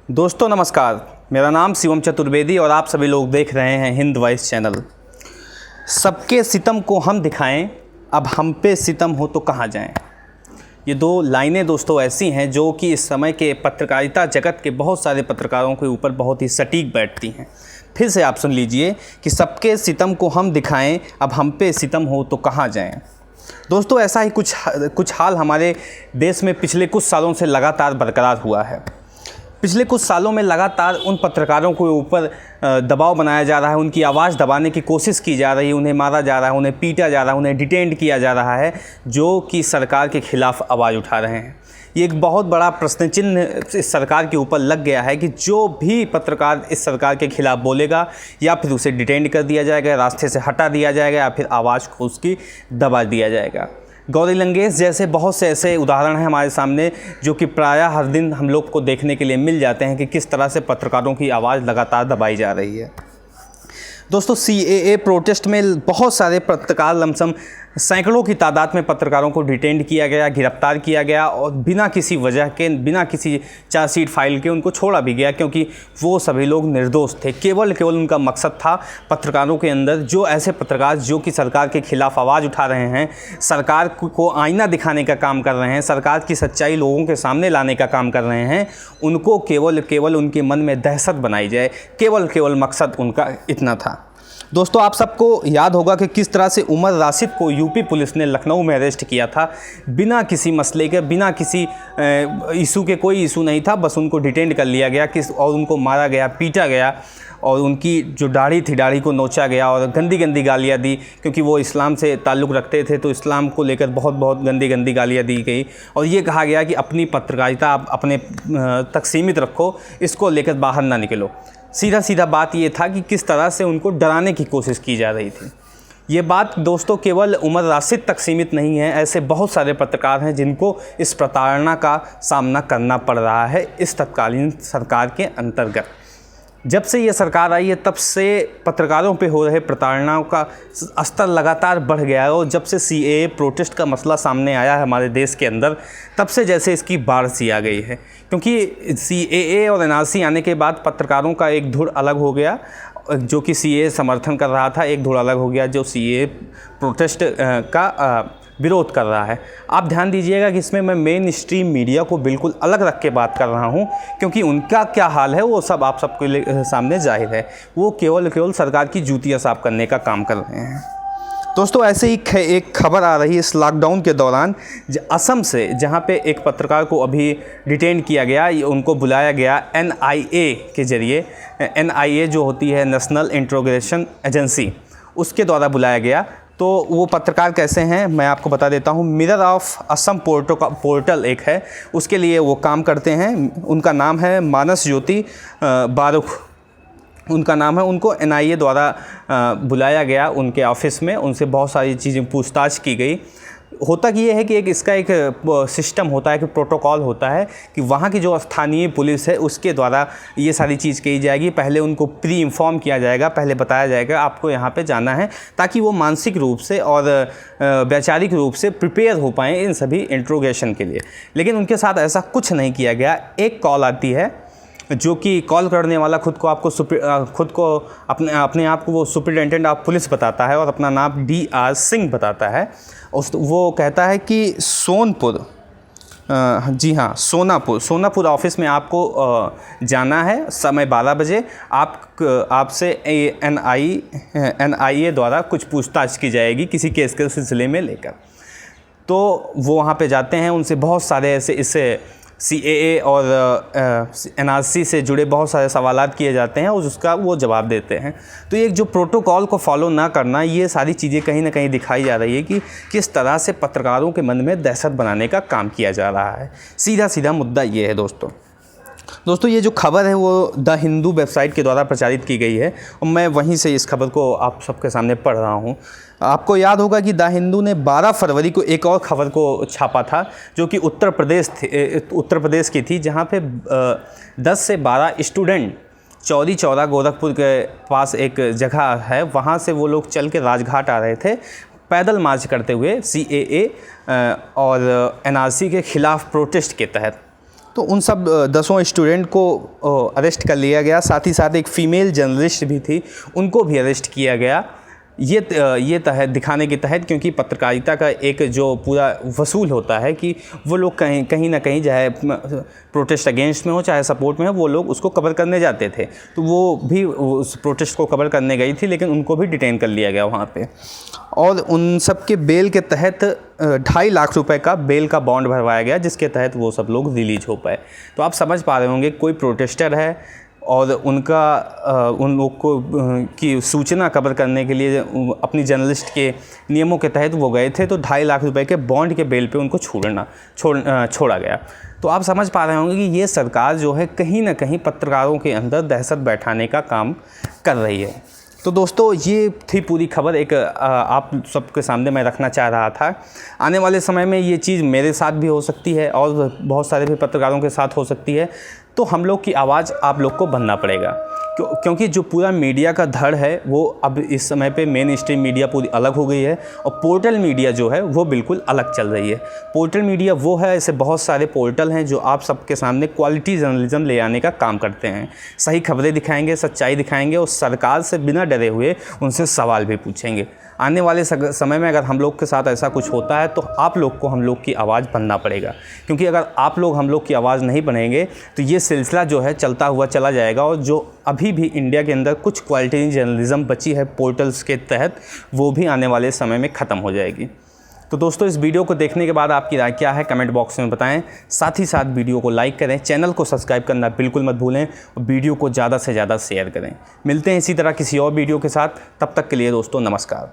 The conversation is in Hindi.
दोस्तों नमस्कार, मेरा नाम शिवम चतुर्वेदी और आप सभी लोग देख रहे हैं हिंद वॉइस चैनल। सबके सितम को हम दिखाएं, अब हम पे सितम हो तो कहाँ जाएं। ये दो लाइनें दोस्तों ऐसी हैं जो कि इस समय के पत्रकारिता जगत के बहुत सारे पत्रकारों के ऊपर बहुत ही सटीक बैठती हैं। फिर से आप सुन लीजिए कि सबके सितम को हम दिखाएं, अब हम पे सितम हो तो कहाँ जाएं। दोस्तों ऐसा ही कुछ हाल हमारे देश में पिछले कुछ सालों से लगातार बरकरार हुआ है। पिछले कुछ सालों में लगातार उन पत्रकारों के ऊपर दबाव बनाया जा रहा है, उनकी आवाज़ दबाने की कोशिश की जा रही है, उन्हें मारा जा रहा है, उन्हें पीटा जा रहा है, उन्हें डिटेंड किया जा रहा है, जो कि सरकार के खिलाफ आवाज़ उठा रहे हैं। ये एक बहुत बड़ा प्रश्न चिन्ह इस सरकार के ऊपर लग गया है कि जो भी पत्रकार इस सरकार के खिलाफ बोलेगा या फिर उसे डिटेंड कर दिया जाएगा, रास्ते से हटा दिया जाएगा या फिर आवाज़ को उसकी दबा दिया जाएगा। गौरी लंकेश जैसे बहुत से ऐसे उदाहरण हैं हमारे सामने जो कि प्रायः हर दिन हम लोग को देखने के लिए मिल जाते हैं कि किस तरह से पत्रकारों की आवाज़ लगातार दबाई जा रही है। दोस्तों CAA प्रोटेस्ट में बहुत सारे पत्रकार लमसम सैकड़ों की तादाद में पत्रकारों को डिटेंड किया गया, गिरफ्तार किया गया और बिना किसी वजह के, बिना किसी चार्जशीट फाइल के उनको छोड़ा भी गया, क्योंकि वो सभी लोग निर्दोष थे। केवल उनका मकसद था पत्रकारों के अंदर, जो ऐसे पत्रकार जो कि सरकार के खिलाफ आवाज़ उठा रहे हैं, सरकार को आईना दिखाने का काम कर रहे हैं, सरकार की सच्चाई लोगों के सामने लाने का काम कर रहे हैं, उनको केवल उनके मन में दहशत बनाई जाए। केवल मकसद उनका इतना था। दोस्तों आप सबको याद होगा कि किस तरह से उमर राशिद को यूपी पुलिस ने लखनऊ में अरेस्ट किया था, बिना किसी मसले के, बिना किसी इशू के। कोई इशू नहीं था, बस उनको डिटेंड कर लिया गया और उनको मारा गया, पीटा गया और उनकी जो दाढ़ी थी, दाढ़ी को नोचा गया और गंदी गालियाँ दी, क्योंकि वो इस्लाम से ताल्लुक़ रखते थे, तो इस्लाम को लेकर बहुत गंदी गालियाँ दी गई और ये कहा गया कि अपनी पत्रकारिता आप अपने तक सीमित रखो, इसको लेकर बाहर ना निकलो। सीधा बात ये था कि किस तरह से उनको डराने की कोशिश की जा रही थी। ये बात दोस्तों केवल उमर राशिद तक सीमित नहीं है, ऐसे बहुत सारे पत्रकार हैं जिनको इस प्रताड़ना का सामना करना पड़ रहा है इस तत्कालीन सरकार के अंतर्गत। जब से ये सरकार आई है तब से पत्रकारों पे हो रहे प्रताड़नाओं का स्तर लगातार बढ़ गया है और जब से CAA प्रोटेस्ट का मसला सामने आया है हमारे देश के अंदर, तब से जैसे इसकी बाढ़ सी आ गई है। क्योंकि CAA और NRC आने के बाद पत्रकारों का एक धुर अलग हो गया, जो कि CAA समर्थन कर रहा था, एक धुर अलग हो गया जो CAA प्रोटेस्ट का विरोध कर रहा है। आप ध्यान दीजिएगा कि इसमें मैं मेन स्ट्रीम मीडिया को बिल्कुल अलग रख के बात कर रहा हूं, क्योंकि उनका क्या हाल है वो सब आप सबके सामने जाहिर है। वो केवल सरकार की जूतियां साफ करने का काम कर रहे हैं। दोस्तों ऐसे ही एक खबर आ रही है इस लॉकडाउन के दौरान, असम से, जहां पे एक पत्रकार को अभी डिटेन किया गया, उनको बुलाया गया NIA के ज़रिए। NIA जो होती है नेशनल इंट्रोगेशन एजेंसी, उसके द्वारा बुलाया गया। तो वो पत्रकार कैसे हैं मैं आपको बता देता हूँ। मिरर ऑफ असम पोर्टल एक है, उसके लिए वो काम करते हैं। उनका नाम है मानस ज्योति बारुख, उनका नाम है। उनको NIA द्वारा बुलाया गया उनके ऑफिस में, उनसे बहुत सारी चीज़ें पूछताछ की गई। होता कि ये है कि इसका एक सिस्टम होता है, कि प्रोटोकॉल होता है कि वहाँ की जो स्थानीय पुलिस है उसके द्वारा ये सारी चीज़ की जाएगी। पहले उनको प्री इन्फॉर्म किया जाएगा, पहले बताया जाएगा आपको यहाँ पे जाना है, ताकि वो मानसिक रूप से और वैचारिक रूप से प्रिपेयर हो पाएँ इन सभी इंट्रोगेशन के लिए। लेकिन उनके साथ ऐसा कुछ नहीं किया गया। एक कॉल आती है जो कि कॉल करने वाला खुद को अपने आप को वो सुपरिटेंडेंट ऑफ पुलिस बताता है और अपना नाम DR सिंह बताता है। वो कहता है कि सोनपुर, जी हाँ, सोनापुर ऑफिस में आपको जाना है, समय 12 बजे। आपसे NIA द्वारा कुछ पूछताछ की जाएगी किसी केस के सिलसिले में लेकर। तो वो वहाँ पे जाते हैं, उनसे बहुत सारे इससे CAA और NRC से जुड़े बहुत सारे सवालात किए जाते हैं और उसका वो जवाब देते हैं। तो ये जो प्रोटोकॉल को फॉलो ना करना, ये सारी चीज़ें कहीं ना कहीं दिखाई जा रही है कि किस तरह से पत्रकारों के मन में दहशत बनाने का काम किया जा रहा है। सीधा मुद्दा ये है दोस्तों ये जो खबर है वो द हिंदू वेबसाइट के द्वारा प्रचारित की गई है और मैं वहीं से इस खबर को आप सबके सामने पढ़ रहा हूँ। आपको याद होगा कि द हिंदू ने 12 फरवरी को एक और ख़बर को छापा था, जो कि उत्तर प्रदेश की थी, जहाँ पे 10 से 12 स्टूडेंट चौरी चौरा गोरखपुर के पास एक जगह है, वहाँ से वो लोग चल के राजघाट आ रहे थे पैदल मार्च करते हुए CAA और NRC के ख़िलाफ़ प्रोटेस्ट के तहत। तो उन सब 10 स्टूडेंट को अरेस्ट कर लिया गया। साथ ही साथ एक फ़ीमेल जर्नलिस्ट भी थी, उनको भी अरेस्ट किया गया। ये तहत दिखाने के तहत, क्योंकि पत्रकारिता का एक जो पूरा वसूल होता है कि वो लोग कहीं ना कहीं चाहे प्रोटेस्ट अगेंस्ट में हो चाहे सपोर्ट में हो, वो लोग उसको कवर करने जाते थे। तो वो भी उस प्रोटेस्ट को कवर करने गई थी, लेकिन उनको भी डिटेन कर लिया गया वहाँ पे। और उन सब के बेल के तहत 2.5 लाख रुपए का बेल का बॉन्ड भरवाया गया, जिसके तहत वो सब लोग रिलीज हो पाए। तो आप समझ पा रहे होंगे, कोई प्रोटेस्टर है और उन लोग को की सूचना कवर करने के लिए अपनी जर्नलिस्ट के नियमों के तहत वो गए थे, तो 2.5 लाख रुपए के बॉन्ड के बेल पे उनको छोड़ा गया। तो आप समझ पा रहे होंगे कि ये सरकार जो है कहीं ना कहीं पत्रकारों के अंदर दहशत बैठाने का काम कर रही है। तो दोस्तों, ये थी पूरी खबर, एक आप सबके सामने मैं रखना चाह रहा था। आने वाले समय में ये चीज़ मेरे साथ भी हो सकती है और बहुत सारे भी पत्रकारों के साथ हो सकती है। तो हम लोग की आवाज़ आप लोग को बनना पड़ेगा, क्योंकि जो पूरा मीडिया का धड़ है वो अब इस समय पे मेन स्ट्रीम मीडिया पूरी अलग हो गई है और पोर्टल मीडिया जो है वो बिल्कुल अलग चल रही है। पोर्टल मीडिया वो है, ऐसे बहुत सारे पोर्टल हैं जो आप सबके सामने क्वालिटी जर्नलिज्म ले आने का काम करते हैं। सही खबरें दिखाएंगे, सच्चाई दिखाएंगे और सरकार से बिना डरे हुए उनसे सवाल भी पूछेंगे। आने वाले समय में अगर हम लोग के साथ ऐसा कुछ होता है तो आप लोग को हम लोग की आवाज़ बनना पड़ेगा, क्योंकि अगर आप लोग हम लोग की आवाज़ नहीं बनेंगे तो ये सिलसिला जो है चलता हुआ चला जाएगा। और जो अभी भी इंडिया के अंदर कुछ क्वालिटी जर्नलिज्म बची है पोर्टल्स के तहत, वो भी आने वाले समय में ख़त्म हो जाएगी। तो दोस्तों, इस वीडियो को देखने के बाद आपकी राय क्या है कमेंट बॉक्स में बताएं। साथ ही साथ वीडियो को लाइक करें, चैनल को सब्सक्राइब करना बिल्कुल मत भूलें और वीडियो को ज़्यादा से ज़्यादा शेयर करें। मिलते हैं इसी तरह किसी और वीडियो के साथ, तब तक के लिए दोस्तों नमस्कार।